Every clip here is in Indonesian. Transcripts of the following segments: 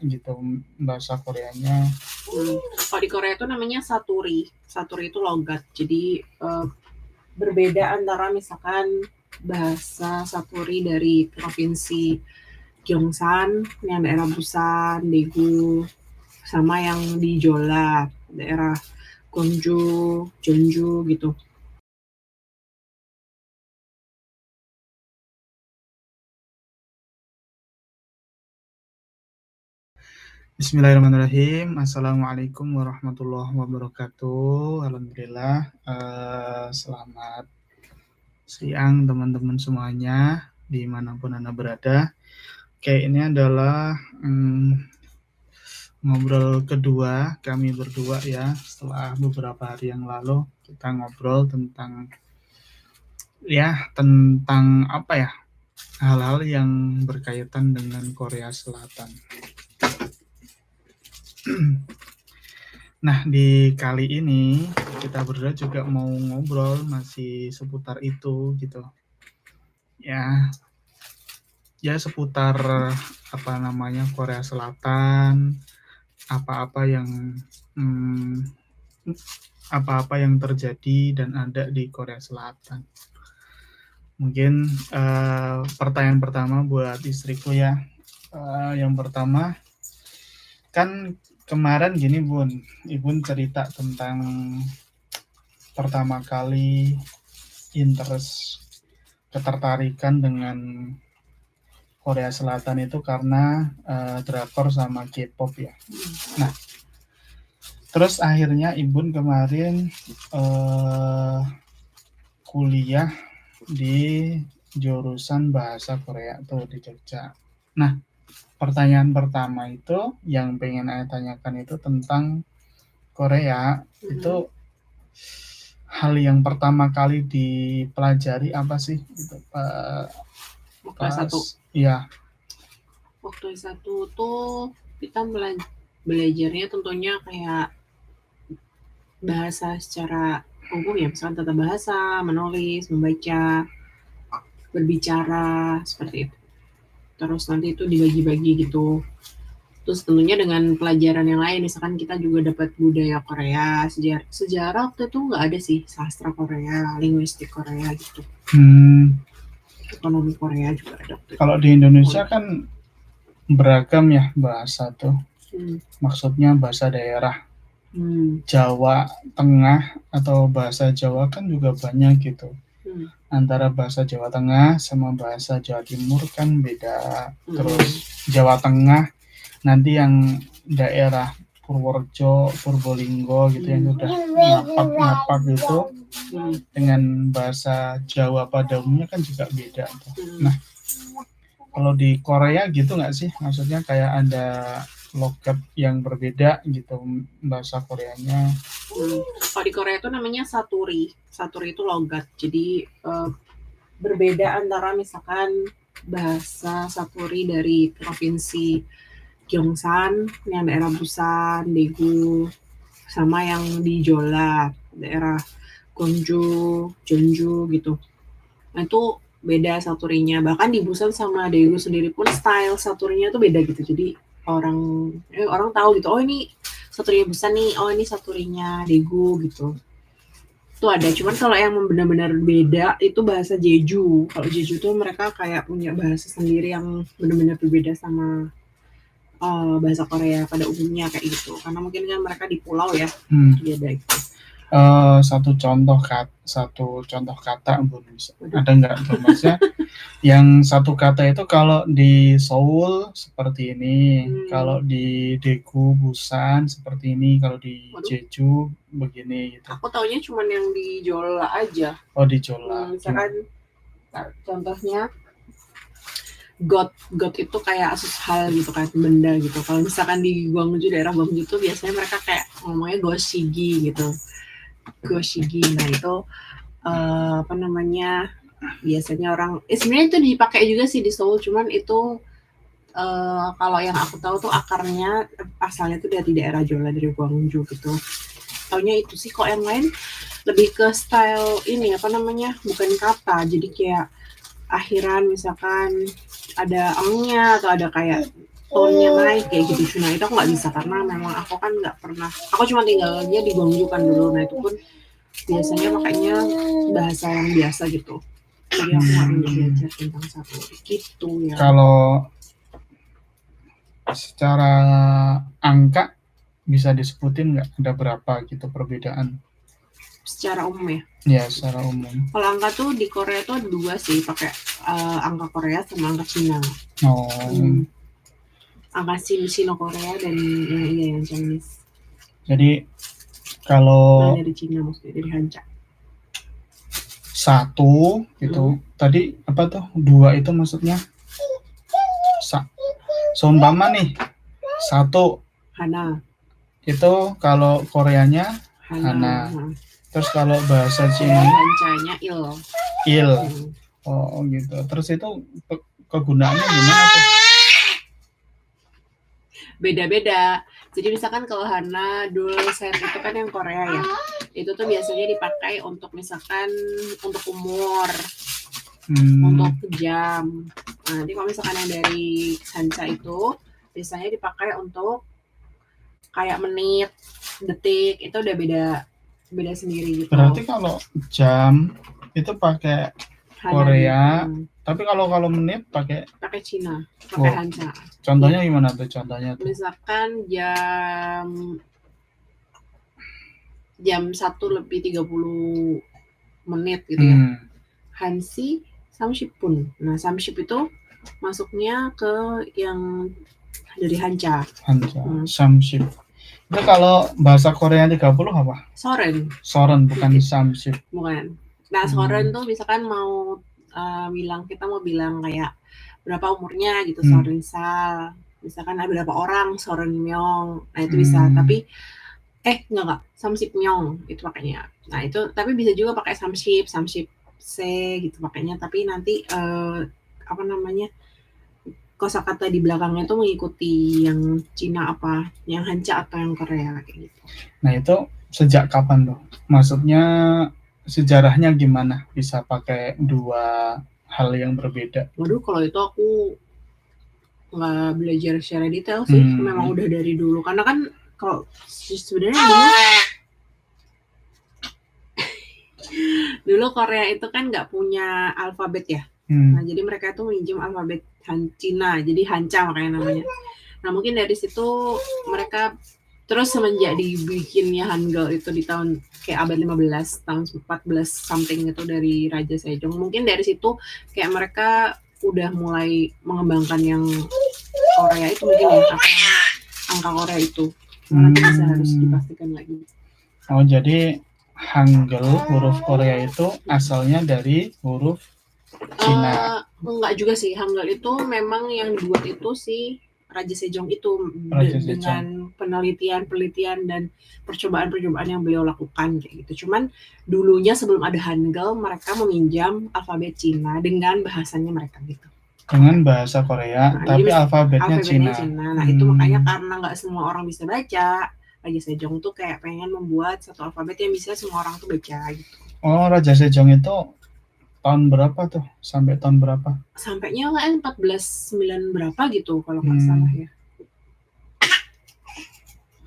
gitu bahasa Koreanya. Kalau di Korea itu namanya saturi. Saturi itu logat. Jadi berbeda antara misalkan bahasa saturi dari provinsi Gyeongsang yang daerah Busan, Daegu, sama yang di Jeolla, daerah Gwangju, Jeonju gitu. Bismillahirrahmanirrahim. Assalamualaikum warahmatullahi wabarakatuh. Alhamdulillah. Selamat siang teman-teman semuanya dimanapun Anda berada. Oke, ini adalah ngobrol kedua kami berdua ya. Setelah beberapa hari yang lalu kita ngobrol tentang apa ya, hal-hal yang berkaitan dengan Korea Selatan. Nah, di kali ini kita berdua juga mau ngobrol masih seputar itu gitu. Ya seputar Korea Selatan, apa-apa yang terjadi dan ada di Korea Selatan. Mungkin pertanyaan pertama buat istriku ya. Yang pertama, kan kemarin gini Ibun cerita tentang pertama kali ketertarikan dengan Korea Selatan itu karena drakor sama K-pop ya. Nah, terus akhirnya Ibun kemarin kuliah di jurusan bahasa Korea tuh di Jogja. Nah, pertanyaan pertama itu yang pengen saya tanyakan itu tentang Korea. Itu hal yang pertama kali dipelajari apa sih gitu Waktu S1. Iya. Waktu S1 tuh kita belajarnya tentunya kayak bahasa secara umum ya, misalkan tata bahasa, menulis, membaca, berbicara, seperti itu. Terus nanti itu dibagi-bagi gitu. Terus tentunya dengan pelajaran yang lain, misalkan kita juga dapat budaya Korea, sejarah waktu itu nggak ada sih, sastra Korea, linguistik Korea gitu. Ekonomi Korea juga ada. Kalau di Indonesia kan beragam ya bahasa tuh. Maksudnya bahasa daerah. Jawa Tengah atau bahasa Jawa kan juga banyak gitu. Antara bahasa Jawa Tengah sama bahasa Jawa Timur kan beda. Terus Jawa Tengah nanti yang daerah Purworejo, Purbolinggo gitu yang udah ngapak gitu dengan bahasa Jawa pada umumnya kan juga beda. Nah, kalau di Korea gitu nggak sih? Maksudnya kayak ada logat yang berbeda gitu bahasa Koreanya. Kalau di Korea itu namanya saturi. Saturi itu logat. Jadi berbeda antara misalkan bahasa saturi dari provinsi Gyeongsang yang daerah Busan, Daegu, sama yang di Jeolla, daerah Gwangju, Jeonju gitu. Nah itu beda saturinya. Bahkan di Busan sama Daegu sendiri pun style saturinya tuh beda gitu. Jadi orang tahu gitu, oh ini saturinya Busan nih, oh ini saturinya Daegu gitu. Itu ada. Cuman kalau yang benar-benar beda itu bahasa Jeju. Kalau Jeju tuh mereka kayak punya bahasa sendiri yang benar-benar berbeda sama bahasa Korea pada umumnya kayak gitu. Karena mungkin kan mereka di pulau ya, beda gitu. Satu contoh kata bisa. Ada nggak maksudnya yang satu kata itu kalau di Seoul seperti ini, kalau di Daegu, Busan seperti ini, kalau di Jeju begini gitu. Aku taunya cuma yang di Jeolla aja. Oh, di Jeolla. Misalkan contohnya God itu kayak hal gitu, kayak benda gitu. Kalau misalkan di Gwangju, daerah Gwangju tuh biasanya mereka kayak ngomongnya goshigi gitu. Goshigi, nah itu biasanya orang sebenarnya itu dipakai juga sih di Seoul, cuman itu kalau yang aku tahu tuh akarnya asalnya tuh dari daerah Jeolla, dari Gwangju gitu. Taunya itu sih. Kok yang lain lebih ke style ini bukan kata, jadi kayak akhiran misalkan ada angnya atau ada kayak tone-nya naik kayak gitu. Nah itu aku nggak bisa karena memang aku kan nggak pernah, aku cuma tinggalnya di Gwangju kan dulu. Nah itu pun biasanya makanya bahasa yang biasa gitu, jadi aku nggak banyak belajar tentang saturi gitu ya. Kalau secara angka bisa disebutin nggak ada berapa gitu perbedaan? Secara umum ya? Ya, secara umum. Kalau angka tuh di Korea tuh ada 2 sih, pakai angka Korea sama angka Cina. Oh. Angka Sino Korea dan yang Chinese. Jadi kalau dari Cina maksudnya, dari Hancha. 1 gitu. Tadi apa tuh? 2 itu maksudnya? Seumpama nih 1 Hana. Itu kalau Koreanya Hana. Terus kalau bahasa Cina Hancanya Il. Oh gitu. Terus itu kegunaannya gimana tuh? Beda-beda. Jadi misalkan kalau Hana, Dul, Sen itu kan yang Korea ya. Itu tuh biasanya dipakai untuk misalkan untuk umur, untuk jam. Nah, nanti kalau misalkan yang dari Hancha itu biasanya dipakai untuk kayak menit, detik, itu udah beda sendiri gitu. Berarti kalau jam itu pakai Korea, tapi kalau menit pakai Cina, pakai Hancha. Contohnya gimana tuh contohnya tuh? Misalkan jam 1:30 gitu ya. Hansi Samshipun. Nah, Samship itu masuknya ke yang dari Hancha. Samship. Itu kalau bahasa Korea 30 apa? Soren, bukan Samship. Bukan. Nah, Soren tuh misalkan mau kita mau bilang kayak berapa umurnya gitu, Soren Sal. Misalkan ada berapa orang, Soren Myong. Nah, itu bisa. Tapi enggak, Samship Myong itu pakainya. Nah, itu tapi bisa juga pakai Samship C gitu pakainya, tapi nanti kosakata di belakangnya itu mengikuti yang Cina apa, yang Hancha atau yang Korea kayak gitu. Nah, itu sejak kapan tuh? Maksudnya sejarahnya gimana bisa pakai 2 hal yang berbeda? Waduh, kalau itu aku nggak belajar secara detail sih. Memang udah dari dulu, karena kan kalau sebenarnya dulu Korea itu kan nggak punya alfabet ya. Nah, jadi mereka itu minjem alfabet Cina, jadi Hancha makanya namanya. Nah, mungkin dari situ mereka terus semenjak dibikinnya Hangul itu di tahun kayak abad 15, tahun 14 something itu dari Raja Sejong. Mungkin dari situ kayak mereka udah mulai mengembangkan yang Korea itu mungkin ya, angka Korea itu. Nanti bisa harus dipastikan lagi. Oh, jadi Hangul huruf Korea itu asalnya dari huruf Cina? Enggak juga sih. Hangul itu memang yang dibuat itu si Raja Sejong itu dengan penelitian dan percobaan yang beliau lakukan kayak gitu. Cuman dulunya sebelum ada Hangul, mereka meminjam alfabet Cina dengan bahasanya mereka gitu. Dengan bahasa Korea, tapi alfabetnya Cina. Nah, itu makanya karena nggak semua orang bisa baca, Raja Sejong tuh kayak pengen membuat satu alfabet yang bisa semua orang tuh baca gitu. Oh, Raja Sejong itu tahun berapa tuh? Sampai tahun berapa? Sampainya kan 1409 berapa gitu kalau nggak salah ya.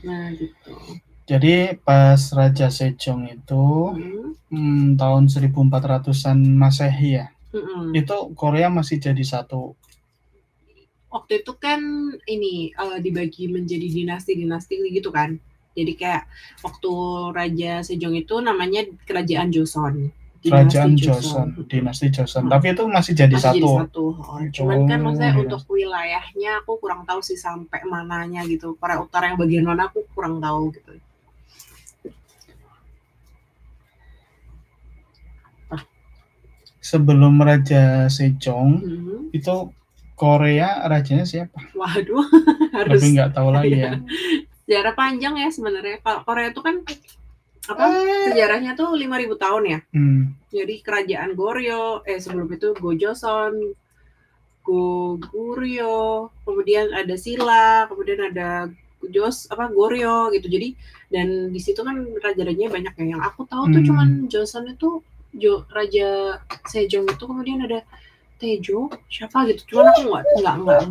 Nah, gitu. Jadi pas Raja Sejong itu tahun 1400-an Masehi ya. Itu Korea masih jadi satu. Waktu itu kan ini dibagi menjadi dinasti-dinasti gitu kan. Jadi kayak waktu Raja Sejong itu namanya Kerajaan Joseon. Dinasti Joseon. Tapi itu masih jadi satu. Cuman kan maksudnya untuk wilayahnya aku kurang tahu sih sampai mananya gitu. Korea Utara yang bagian mana aku kurang tahu gitu. Sebelum Raja Sejong itu Korea rajanya siapa? Waduh, harus. Tapi nggak tahu lagi ya. Sejarah panjang ya sebenarnya. Kalau Korea itu kan sejarahnya tuh 5.000 tahun ya. Jadi kerajaan Goryeo, sebelum itu Gojoseon, Goguryeo, kemudian ada Silla, kemudian ada Goryeo gitu. Jadi dan di situ kan raja-rajanya banyak ya. Yang aku tahu tuh cuman Joseon itu Raja Sejong itu, kemudian ada Tejo siapa gitu. Cuman aku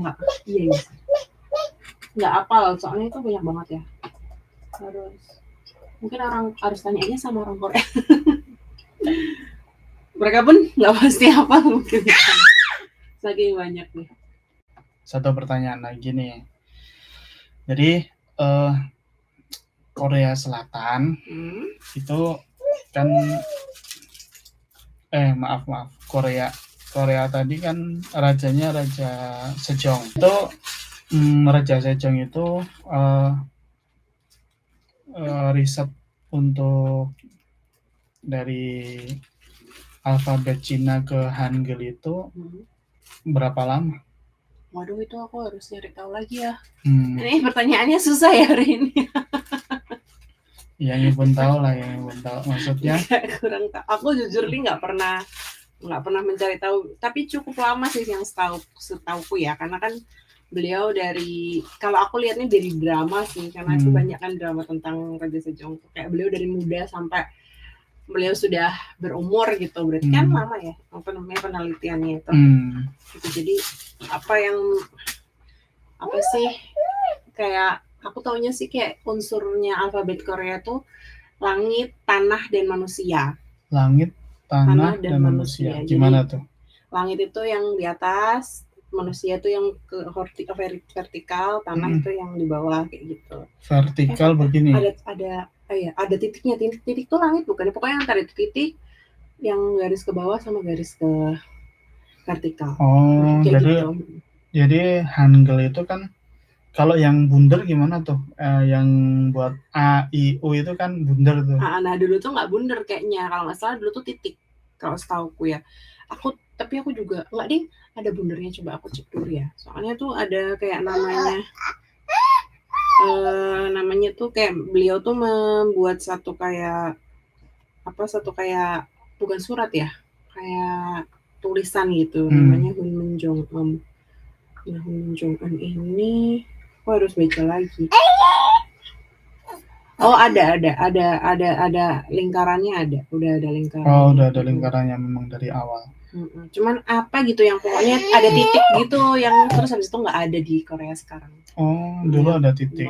enggak. Iya. nggak apal, soalnya itu banyak banget ya. Mungkin harus tanyanya sama orang Korea. Mereka pun nggak pasti hafal mungkin. Saking banyak nih. Satu pertanyaan lagi nih. Jadi Korea Selatan itu kan maaf Korea tadi kan rajanya Raja Sejong. Itu Raja Sejong itu riset untuk dari alfabet Cina ke Hangul itu berapa lama? Waduh, itu aku harus nyari tahu lagi ya. Ini pertanyaannya susah ya hari ini. Yang ibu tahu lah, yang ibu tahu maksudnya. Kurang tahu. Aku jujur nih nggak pernah mencari tahu, tapi cukup lama sih yang setauku ya, karena kan beliau dari, kalau aku lihatnya dari drama sih, karena itu banyak kan drama tentang Raja Sejong, kayak beliau dari muda sampai beliau sudah berumur gitu, berarti kan lama ya apa namanya penelitiannya itu. Gitu. Jadi apa sih, kayak aku taunya sih kayak unsurnya alfabet Korea tuh langit, tanah, dan manusia. Langit, tanah dan manusia. Gimana jadi, tuh? Langit itu yang di atas, manusia itu yang ke vertikal, tanah itu yang di bawah kayak gitu. Vertikal begini. Ada titiknya. Titik tuh langit bukan? Pokoknya antara titik yang garis ke bawah sama garis ke vertikal. Oh, kayak gitu. Jadi Hangul itu kan, kalau yang bundar gimana tuh? Yang buat A, I, U itu kan bundar tuh. Nah, dulu tuh nggak bundar kayaknya. Kalau nggak salah dulu tuh titik. Kalau setauku ya. Tapi aku juga nggak ding. Ada bundarnya, coba aku cek dulu ya. Soalnya tuh ada kayak namanya tuh kayak beliau tuh membuat satu kayak bukan surat ya, kayak tulisan gitu, namanya Hunmenjong. Nah, Hunmenjong ini aku harus baca lagi. Oh, ada lingkarannya, udah ada lingkarannya. Oh, udah ada lingkarannya memang dari awal. Cuman apa gitu yang pokoknya ada titik gitu, yang terus habis itu nggak ada di Korea sekarang. Oh, dulu ada titik.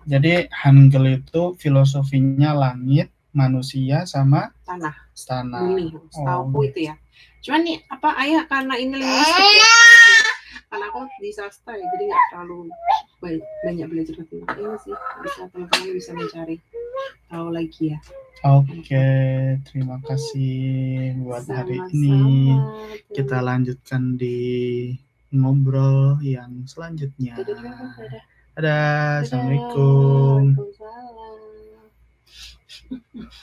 Jadi Hangul itu filosofinya langit, manusia, sama tanah. Bumi, setauku itu ya. Cuman nih ayah karena ini linguistik ya, karena aku di sastra ya, jadi nggak terlalu banyak belajar tentang ini sih. Teman-teman bisa mencari tahu lagi ya. Oke, terima kasih buat hari ini. Kita lanjutkan di ngobrol yang selanjutnya. Dadah. Assalamualaikum.